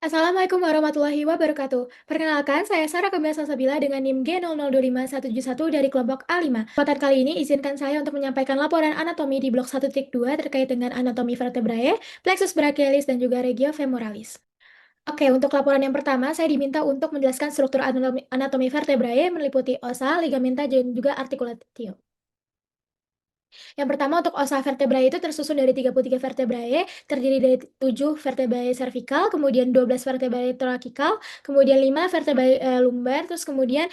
Assalamualaikum warahmatullahi wabarakatuh. Perkenalkan, saya Sarah Kamila Salsabila dengan NIM G0025171 dari kelompok A5. Kesempatan kali ini izinkan saya untuk menyampaikan laporan anatomi di blok 1.2 terkait dengan anatomi vertebrae, plexus brachialis, dan juga regio femoralis. Oke, untuk laporan yang pertama, saya diminta untuk menjelaskan struktur anatomi vertebrae meliputi ossa, ligamenta, dan juga articulatio. Yang pertama untuk ossa vertebrae itu tersusun dari 33 vertebrae, terdiri dari 7 vertebrae cervical, kemudian 12 vertebrae thoracical, kemudian 5 vertebrae lumbar, terus kemudian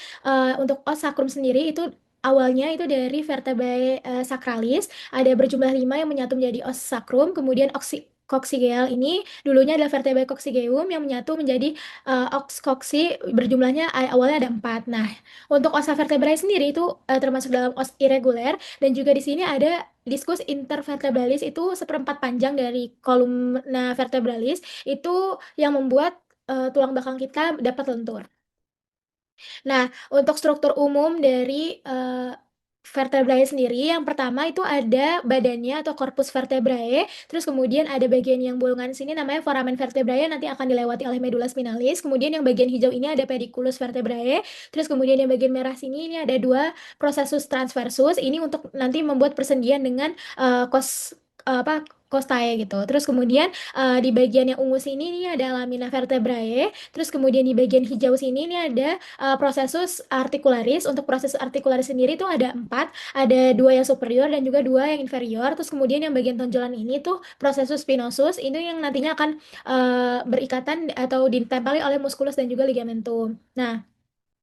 untuk os sacrum sendiri itu awalnya itu dari vertebrae sacralis, ada berjumlah 5 yang menyatu menjadi os sacrum, kemudian coccygeal ini dulunya adalah vertebrae coccygeum yang menyatu menjadi ox cocci, berjumlahnya awalnya ada 4. Nah, untuk ossa vertebrae sendiri itu termasuk dalam os irreguler, dan juga di sini ada diskus intervertebralis, itu seperempat panjang dari kolumna vertebralis itu yang membuat tulang belakang kita dapat lentur. Nah, untuk struktur umum dari vertebrae sendiri, yang pertama itu ada badannya atau corpus vertebrae, terus kemudian ada bagian yang bolongan sini namanya foramen vertebrae, nanti akan dilewati oleh medula spinalis, kemudian yang bagian hijau ini ada pediculus vertebrae, terus kemudian yang bagian merah sini ini ada dua processus transversus, ini untuk nanti membuat persendian dengan costae gitu. Terus kemudian di bagian yang ungu sini ini ada lamina vertebrae, terus kemudian di bagian hijau sini ini ada processus articularis. Untuk proses articularis sendiri tuh ada 4, ada 2 yang superior dan juga 2 yang inferior. Terus kemudian yang bagian tonjolan ini tuh processus spinosus, ini yang nantinya akan berikatan atau ditempeli oleh musculus dan juga ligamentum. Nah,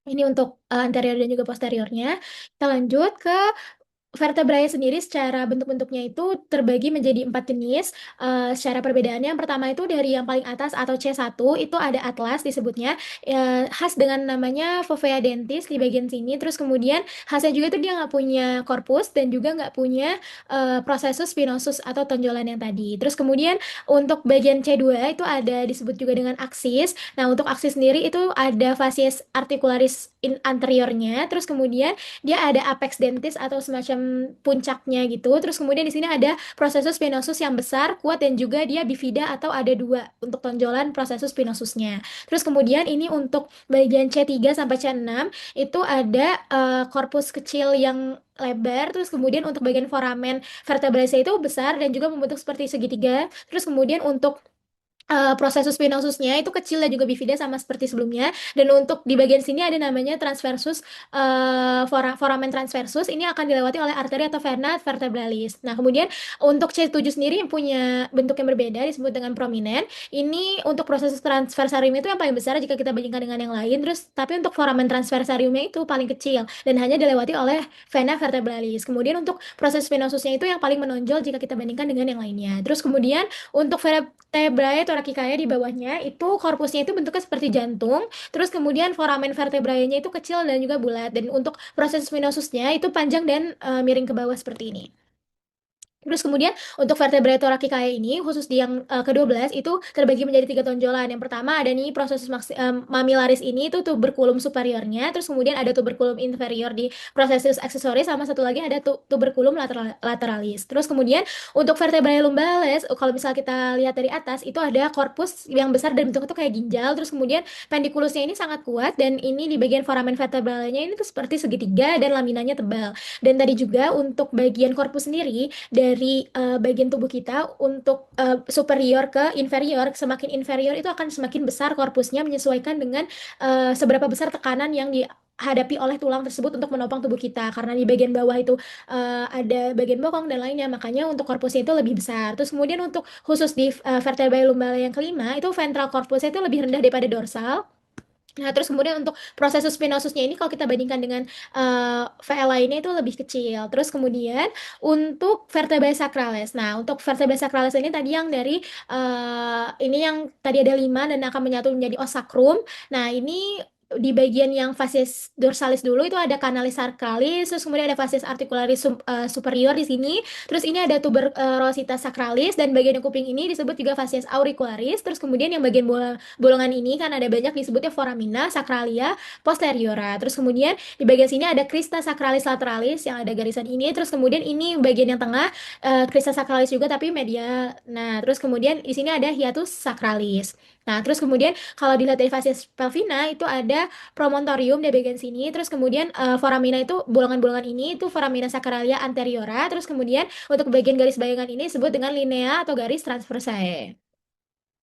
ini untuk anterior dan juga posteriornya. Kita lanjut ke vertebrae sendiri. Secara bentuk-bentuknya itu terbagi menjadi 4 jenis. Secara perbedaannya, yang pertama itu dari yang paling atas atau C1 itu ada atlas disebutnya, khas dengan namanya fovea dentis di bagian sini. Terus kemudian khasnya juga itu dia nggak punya korpus dan juga nggak punya processus spinosus atau tonjolan yang tadi. Terus kemudian untuk bagian C2 itu ada disebut juga dengan aksis. Nah, untuk aksis sendiri itu ada facies articularis anteriornya. Terus kemudian dia ada apex dentis atau semacam puncaknya gitu. Terus kemudian di sini ada processus spinosus yang besar, kuat, dan juga dia bifida atau ada 2 untuk tonjolan processus spinosusnya. Terus kemudian ini untuk bagian C3 sampai C6 itu ada korpus kecil yang lebar, terus kemudian untuk bagian foramen vertebrae itu besar dan juga membentuk seperti segitiga. Terus kemudian untuk processus spinosusnya itu kecil dan juga bifida sama seperti sebelumnya. Dan untuk di bagian sini ada namanya transversus, foramen transversus, ini akan dilewati oleh arteri atau vena vertebralis. Nah, kemudian untuk C7 sendiri yang punya bentuk yang berbeda disebut dengan prominent. Ini untuk proses transversarium itu yang paling besar jika kita bandingkan dengan yang lain. Terus tapi untuk foramen transversariumnya itu paling kecil dan hanya dilewati oleh vena vertebralis. Kemudian untuk proses spinosusnya itu yang paling menonjol jika kita bandingkan dengan yang lainnya. Terus kemudian untuk vertebrae thoracicae di bawahnya itu korpusnya itu bentuknya seperti jantung. Terus kemudian foramen vertebrae-nya itu kecil dan juga bulat. Dan untuk proses spinosusnya itu panjang dan miring ke bawah seperti ini. Terus kemudian untuk vertebrae thoracicae ini khusus di yang ke-12 itu terbagi menjadi 3 tonjolan. Yang pertama ada nih processus mammillaris, ini itu tuberculum superiornya, terus kemudian ada tuberculum inferior di processus accessoris, sama satu lagi ada tuberculum lateralis. Terus kemudian untuk vertebrae lumbalis, kalau misal kita lihat dari atas itu ada korpus yang besar dan bentuknya tuh kayak ginjal. Terus kemudian pendiculusnya ini sangat kuat dan ini di bagian foramen vertebralnya ini tuh seperti segitiga dan laminanya tebal. Dan tadi juga untuk bagian korpus sendiri dari bagian tubuh kita untuk superior ke inferior, semakin inferior itu akan semakin besar korpusnya menyesuaikan dengan seberapa besar tekanan yang dihadapi oleh tulang tersebut untuk menopang tubuh kita. Karena di bagian bawah itu ada bagian bokong dan lainnya, makanya untuk korpusnya itu lebih besar. Terus kemudian untuk khusus di vertebrae lumbale yang kelima itu ventral korpusnya itu lebih rendah daripada dorsal. Nah, terus kemudian untuk proses spinosusnya ini kalau kita bandingkan dengan VL lainnya itu lebih kecil. Terus kemudian untuk vertebrae sacralis. Nah, untuk vertebrae sacralis ini tadi yang dari ini yang tadi ada 5 dan akan menyatu menjadi os sacrum. Nah, ini di bagian yang facies dorsalis dulu itu ada canalis sacralis, terus kemudian ada facies articularis superior di sini. Terus ini ada tuberositas sacralis dan bagian kuping ini disebut juga facies auricularis. Terus kemudian yang bagian bolongan ini kan ada banyak disebutnya foramina, sacralia, posteriora. Terus kemudian di bagian sini ada crista sacralis lateralis yang ada garisan ini. Terus kemudian ini bagian yang tengah crista sacralis juga tapi medial. Nah, terus kemudian di sini ada hiatus sacralis. Nah, terus kemudian kalau dilihat dari facies pelvina itu ada promontorium di bagian sini, terus kemudian foramina itu bolongan-bolongan ini itu foramina sacralia anteriora, terus kemudian untuk bagian garis bayangan ini disebut dengan linea atau garis transversae.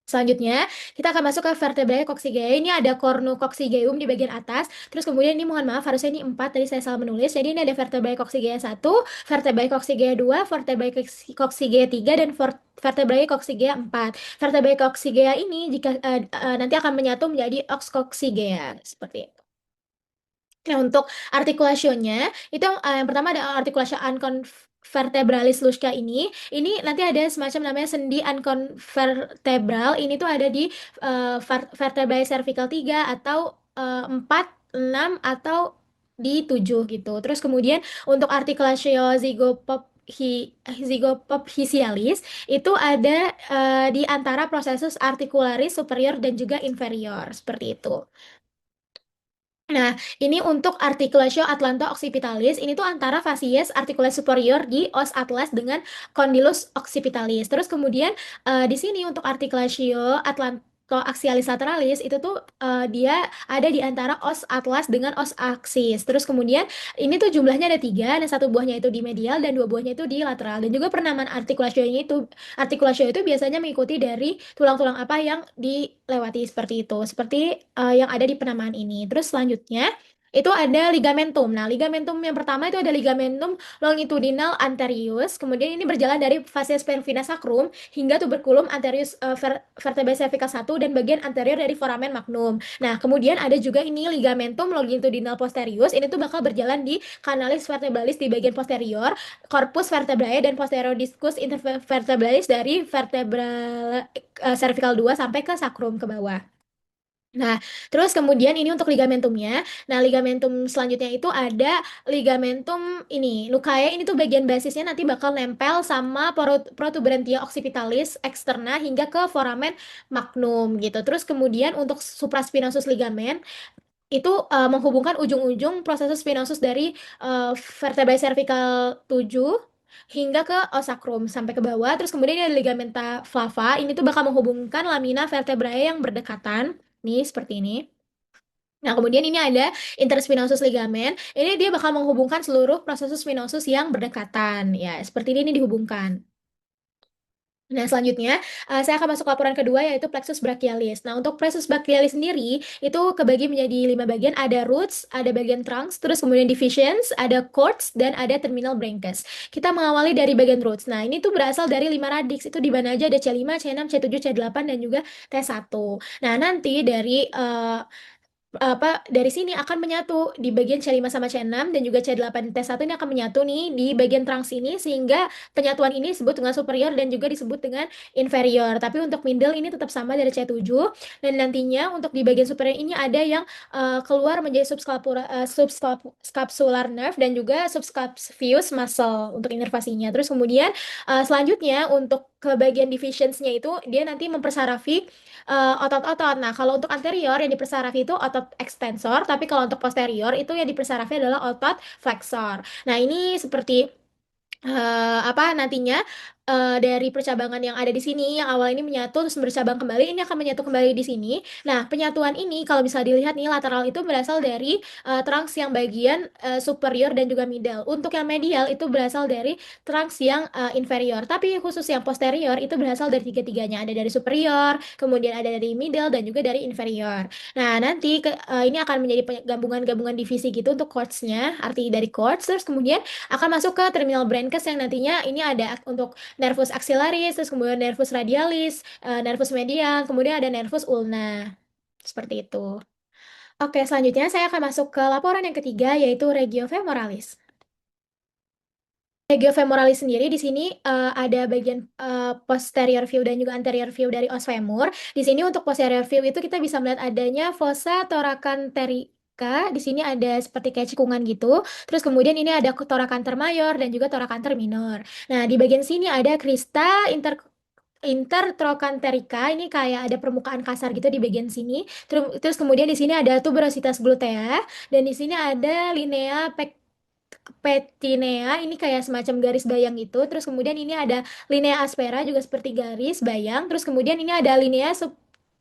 Selanjutnya, kita akan masuk ke vertebrae coccygeae. Ini ada cornucoccygeum di bagian atas. Terus kemudian ini mohon maaf, harusnya ini 4, tadi saya salah menulis. Jadi ini ada vertebrae coccygeae 1, vertebrae coccygeae 2, vertebrae coccygeae 3, dan vertebrae coccygeae 4. Vertebrae coccygeae ini jika nanti akan menyatu menjadi oxcoccygeae seperti itu. Nah, untuk artikulasionya, itu yang pertama ada artikulasi unconvertebralis lusca ini nanti ada semacam namanya sendi unconvertebral, ini tuh ada di vertebrae cervical 3 atau 4, 6, atau di 7 gitu. Terus kemudian untuk artikulasio zygopophysialis itu ada di antara processus articularis superior dan juga inferior, seperti itu. Nah, ini untuk articulatio atlanto-occipitalis, ini tuh antara facies articularis superior di os atlas dengan condylus occipitalis. Terus kemudian di sini untuk articulatio atlanto-axialis lateralis itu tuh dia ada di antara os atlas dengan os aksis. Terus kemudian ini tuh jumlahnya ada 3, dan satu buahnya itu di medial dan dua buahnya itu di lateral. Dan juga penamaan artikulatio itu biasanya mengikuti dari tulang-tulang apa yang dilewati seperti itu. Seperti yang ada di penamaan ini. Terus selanjutnya itu ada ligamentum. Nah, ligamentum yang pertama itu ada ligamentum longitudinal anterius. Kemudian ini berjalan dari facies perfina sacrum hingga tuberculum anterius vertebrae cervical 1 dan bagian anterior dari foramen magnum. Nah, kemudian ada juga ini ligamentum longitudinal posterius. Ini tuh bakal berjalan di canalis vertebralis di bagian posterior, corpus vertebrae dan posterior discus intervertebralis dari vertebra cervical 2 sampai ke sacrum ke bawah. Nah, terus kemudian ini untuk ligamentumnya. Nah, ligamentum selanjutnya itu ada ligamentum ini. Nucae ini tuh bagian basisnya nanti bakal nempel sama protuberantia occipitalis externa hingga ke foramen magnum gitu. Terus kemudian untuk supraspinosus ligamen itu menghubungkan ujung-ujung proses spinosus dari vertebrae cervical 7 hingga ke osakrum sampai ke bawah. Terus kemudian ada ligamenta flava. Ini tuh bakal menghubungkan lamina vertebrae yang berdekatan. Nih, seperti ini. Nah, kemudian ini ada interspinosus ligamen. Ini dia bakal menghubungkan seluruh proses spinosus yang berdekatan. Ya, seperti ini dihubungkan. Nah, selanjutnya saya akan masuk laporan kedua yaitu plexus brachialis. Nah, untuk plexus brachialis sendiri itu kebagi menjadi 5 bagian. Ada roots, ada bagian trunks, terus kemudian divisions, ada cords, dan ada terminal branches. Kita mengawali dari bagian roots. Nah, ini tuh berasal dari 5 radix. Itu di mana aja ada C5, C6, C7, C8, dan juga T1. Nah, nanti dari dari sini akan menyatu di bagian C5 sama C6 dan juga C8 T1 ini akan menyatu nih di bagian trunks ini sehingga penyatuan ini disebut dengan superior dan juga disebut dengan inferior. Tapi untuk middle ini tetap sama dari C7 dan nantinya untuk di bagian superior ini ada yang keluar menjadi subscapular nerve dan juga subscapheus muscle untuk inervasinya. Terus kemudian selanjutnya untuk ke bagian divisions-nya itu dia nanti mempersarafi otot-otot. Nah, kalau untuk anterior yang dipersarafi itu otot extensor, tapi kalau untuk posterior itu yang dipersarafi adalah otot flexor. Nah, ini seperti apa nantinya dari percabangan yang ada di sini yang awal ini menyatu terus bercabang kembali ini akan menyatu kembali di sini. Nah, penyatuan ini kalau bisa dilihat nih lateral itu berasal dari trunks yang bagian superior dan juga middle. Untuk yang medial itu berasal dari trunks yang inferior. Tapi khusus yang posterior itu berasal dari tiga-tiganya. Ada dari superior, kemudian ada dari middle dan juga dari inferior. Nah, nanti ini akan menjadi gabungan-gabungan divisi gitu untuk chords-nya, arti dari chords. Terus kemudian akan masuk ke terminal branches yang nantinya ini ada untuk nervus axillaris, terus kemudian nervus radialis, nervus medial, kemudian ada nervus ulna. Seperti itu. Oke, selanjutnya saya akan masuk ke laporan yang ketiga yaitu regio femoralis. Regio femoralis sendiri di sini ada bagian posterior view dan juga anterior view dari os femur. Di sini untuk posterior view itu kita bisa melihat adanya fossa thoracanterica. Di sini ada seperti kayak cekungan gitu. Terus kemudian ini ada thoracanter mayor dan juga thoracanter minor. Nah, di bagian sini ada crista intertrochanterica. Ini kayak ada permukaan kasar gitu di bagian sini. Terus kemudian di sini ada tuberositas glutea dan di sini ada linea petinea ini kayak semacam garis bayang gitu. Terus kemudian ini ada linea aspera juga seperti garis bayang. Terus kemudian ini ada linea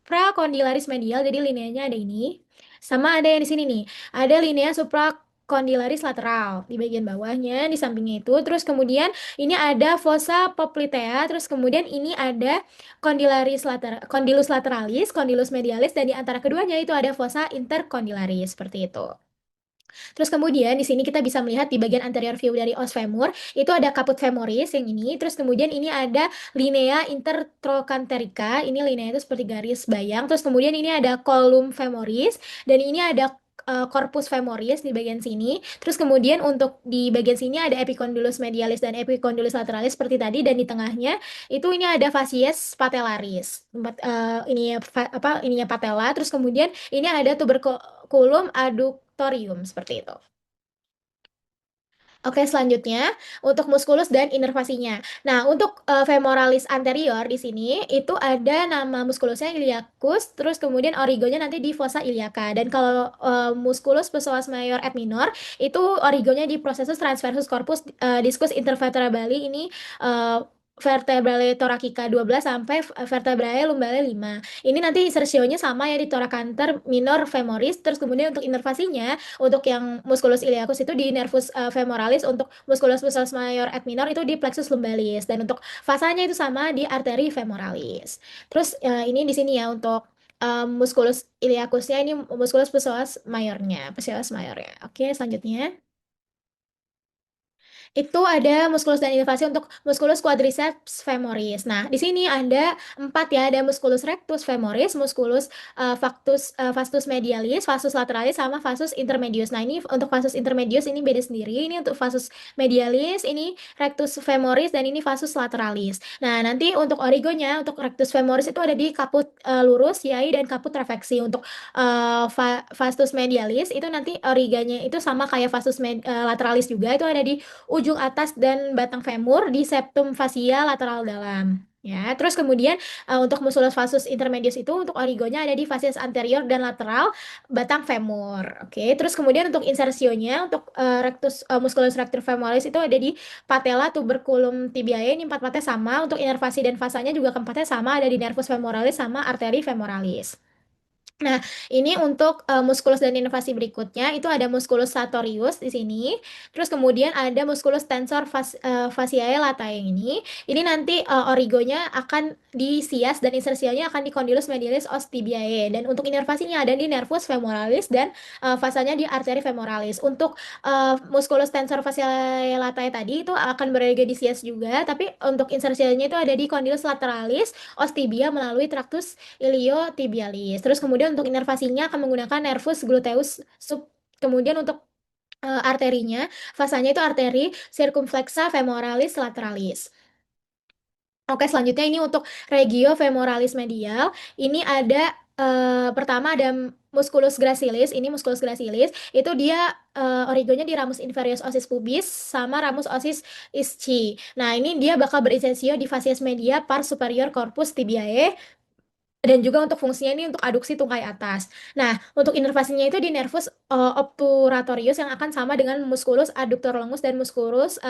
supracondylaris medial, jadi lineanya ada ini. Sama ada yang di sini nih, ada linea supracondylaris lateral di bagian bawahnya, di sampingnya itu. Terus kemudian ini ada fossa poplitea, terus kemudian ini ada condylus lateralis, condylus medialis, dan di antara keduanya itu ada fossa intercondylaris seperti itu. Terus kemudian di sini kita bisa melihat di bagian anterior view dari os femur itu ada caput femoris yang ini. Terus kemudian ini ada linea intertrochanterica. Ini linea itu seperti garis bayang. Terus kemudian ini ada column femoris dan ini ada corpus femoris di bagian sini. Terus kemudian untuk di bagian sini ada epicondylus medialis dan epicondylus lateralis seperti tadi, dan di tengahnya itu ini ada facies patellaris. Ini apa ininya patella. Terus kemudian ini ada tuberculum adductorium seperti itu. Oke, selanjutnya untuk musculus dan inervasinya. Nah, untuk femoralis anterior di sini itu ada nama muskulusnya iliacus, terus kemudian origonya nanti di fossa iliaca. Dan kalau musculus psoas major et minor itu origonya di processus transversus corpus discus intervertebrali ini vertebrae thoracica 12 sampai vertebrae lumbale 5. Ini nanti insersionya sama ya di thoracanter minor femoris. Terus kemudian untuk inervasinya untuk yang musculus iliacus itu di nervus femoralis, untuk musculus psoas major et minor itu di plexus lumbalis, dan untuk fasanya itu sama di arteri femoralis. Terus ini di sini ya untuk musculus iliacusnya, ini musculus psoas mayornya. Oke, selanjutnya. Itu ada musculus dan inervasi untuk musculus quadriceps femoris. Nah, di sini ada empat ya, ada musculus rectus femoris, musculus vastus medialis, vastus lateralis, sama vastus intermedius. Nah, ini untuk vastus intermedius ini beda sendiri. Ini untuk vastus medialis, ini rectus femoris, dan ini vastus lateralis. Nah, nanti untuk origonya, untuk rectus femoris itu ada di caput lurus, yai, dan caput trafeksi. Untuk vastus medialis itu nanti origanya itu sama kayak vastus lateralis juga, itu ada di ujung atas dan batang femur di septum fascia lateral dalam. Ya, terus kemudian untuk musculus vastus intermedius itu untuk origonya ada di facies anterior dan lateral batang femur. Oke, terus kemudian untuk insersionya untuk musculus rectus femoris itu ada di patella tuberculum tibiae, ini empat-empatnya sama. Untuk inervasi dan fasanya juga keempatnya sama, ada di nervus femoralis sama arteri femoralis. Nah, ini untuk musculus dan inervasi berikutnya itu ada musculus sartorius di sini. Terus kemudian ada musculus tensor fasciae latae ini. Ini nanti origonya akan di sias dan insersianya akan di condylus medialis os tibiae. Dan untuk inervasinya ada di nervus femoralis dan fasanya di arteri femoralis. Untuk musculus tensor fasciae latae tadi itu akan berada di sias juga, tapi untuk insersianya itu ada di condylus lateralis os tibia melalui tractus iliotibialis. Terus kemudian untuk inervasinya akan menggunakan nervus gluteus sub. Kemudian untuk arterinya, fasanya itu arteri circumflexa femoralis lateralis. Oke, selanjutnya ini untuk regio femoralis medial. Ini ada pertama ada musculus gracilis. Ini musculus gracilis itu dia origonya di ramus inferius osis pubis sama ramus osis ischi. Nah, ini dia bakal berinsertio di facies media pars superior corpus tibiae, dan juga untuk fungsinya ini untuk aduksi tungkai atas. Nah, untuk inervasinya itu di nervus obturatorius yang akan sama dengan musculus adductor longus dan musculus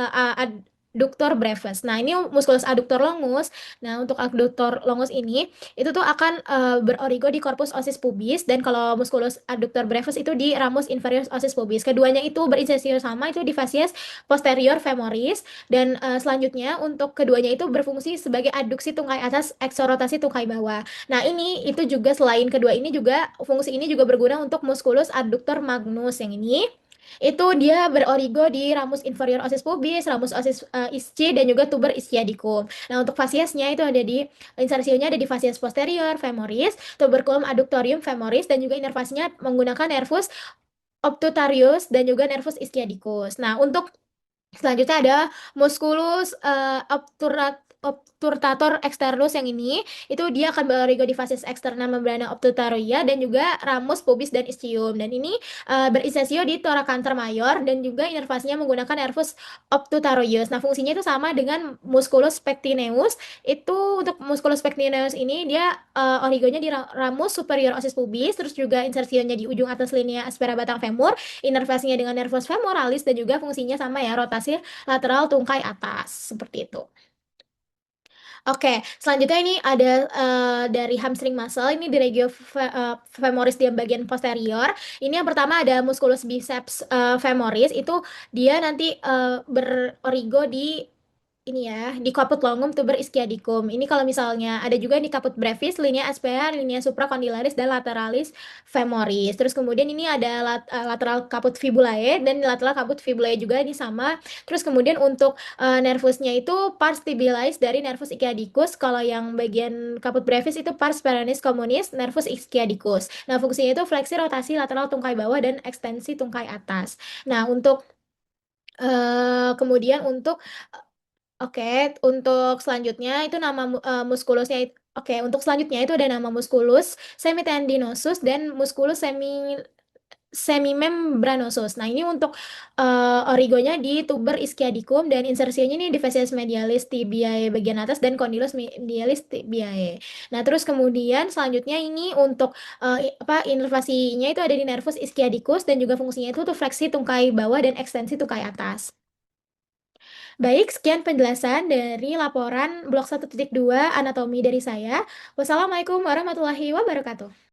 adductor brevis. Nah, ini musculus adductor longus. Nah, untuk adductor longus ini itu tuh akan berorigo di corpus osis pubis, dan kalau musculus adductor brevis itu di ramus inferior osis pubis. Keduanya itu berinsertio sama itu di facies posterior femoris, dan selanjutnya untuk keduanya itu berfungsi sebagai aduksi tungkai atas, eksorotasi tungkai bawah. Nah, ini itu juga selain kedua ini juga fungsi ini juga berguna untuk musculus adductor magnus yang ini. Itu dia berorigo di ramus inferior osis pubis, ramus osis ischi, dan juga tuber ischiadicum. Nah, untuk fasiesnya itu ada di insersionya ada di fasies posterior femoris, tuberculum adductorium femoris, dan juga inervasinya menggunakan nervus obtutarius dan juga nervus ischiadicus. Nah, untuk selanjutnya ada musculus obturator externus yang ini itu dia akan berorigo di fases eksternal membrana obturaria dan juga ramus pubis dan ischium, dan ini berinsertio di thoracanter mayor dan juga inervasinya menggunakan nervus obturatorius. Nah, fungsinya itu sama dengan musculus pectineus. Itu untuk musculus pectineus ini dia origonya di ramus superior osis pubis, terus juga insersionya di ujung atas linea aspera batang femur, inervasinya dengan nervus femoralis, dan juga fungsinya sama ya, rotasi lateral tungkai atas seperti itu. Oke, selanjutnya ini ada dari hamstring muscle ini di regio femoris di bagian posterior. Ini yang pertama ada musculus biceps femoris itu dia nanti berorigo di ini ya di caput longum tuber ischiadicum. Ini kalau misalnya ada juga di caput brevis, linea SPA, linea supracondylaris dan lateralis femoris. Terus kemudian ini ada lateral caput fibulae dan lateral caput fibulae juga ini sama. Terus kemudian untuk nervusnya itu pars tibialis dari nervus ischiadicus. Kalau yang bagian caput brevis itu pars peroneus communis nervus ischiadicus. Nah, fungsinya itu fleksi rotasi lateral tungkai bawah dan ekstensi tungkai atas. Nah, untuk kemudian untuk oke, untuk selanjutnya itu nama muskulusnya oke, untuk selanjutnya itu ada nama musculus semitendinosus dan musculus semimembranosus. Nah, ini untuk origonya di tuber ischiadicum dan insersinya ini di facies medialis tibiae bagian atas dan condylus medialis tibiae. Nah, terus kemudian selanjutnya ini untuk apa inervasinya itu ada di nervus ischiadicus dan juga fungsinya itu tuh fleksi tungkai bawah dan ekstensi tungkai atas. Baik, sekian penjelasan dari laporan blok 1.2 anatomi dari saya. Wassalamualaikum warahmatullahi wabarakatuh.